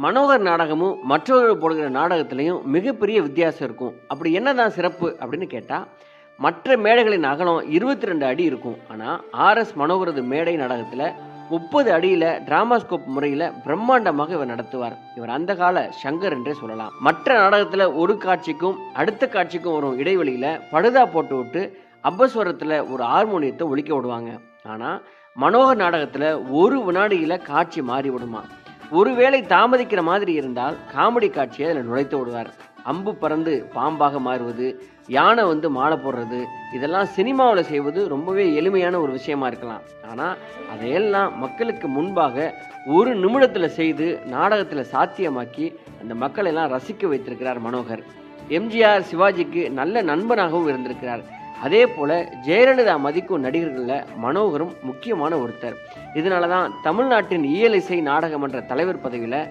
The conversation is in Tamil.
மனோகர் நாடகமும் மற்றவர்கள் போடுகிற நாடகத்திலையும் மிகப்பெரிய வித்தியாசம் இருக்கும். அப்படி என்னதான் சிறப்பு அப்படின்னு கேட்டா, மற்ற மேடைகளின் அகலம் 22 அடி இருக்கும். ஆனா ஆர்எஸ் மனோகரது மேடை நாடகத்துல 30 அடியில டிராமாஸ்கோப் முறையில பிரம்மாண்டமாக இவர் நடத்துவார். இவர் அந்த கால சங்கர் என்றே சொல்லலாம். மற்ற நாடகத்துல ஒரு காட்சிக்கும் அடுத்த காட்சிக்கும் வரும் இடைவெளியில படுதா போட்டு விட்டு அபஸ்வரத்துல ஒரு ஹார்மோனியத்தை ஒலிக்க விடுவாங்க. ஆனா மனோகர் நாடகத்துல ஒரு வினாடியில காட்சி மாறி விடுமா. ஒருவேளை தாமதிக்கிற மாதிரி இருந்தால் காமெடி காட்சியை அதில் நுழைத்து விடுவார். அம்பு பறந்து பாம்பாக மாறுவது, யானை மாலை போடுறது, இதெல்லாம் சினிமாவில் செய்வது ரொம்பவே எளிமையான ஒரு விஷயமா இருக்கலாம். ஆனால் அதையெல்லாம் மக்களுக்கு முன்பாக ஒரு நிமிடத்தில் செய்து நாடகத்தில் சாத்தியமாக்கி அந்த மக்களை எல்லாம் ரசிக்க வைத்திருக்கிறார் மனோகர். எம்ஜிஆர் சிவாஜிக்கு நல்ல நண்பனாகவும் இருந்திருக்கிறார். அதே போல ஜெயலலிதா மதிக்கும் நடிகர்களில் மனோகரும் முக்கியமான ஒருத்தர். இதனால தான் தமிழ்நாட்டின் இயல் இசை நாடகமன்ற தலைவர் பதவியில்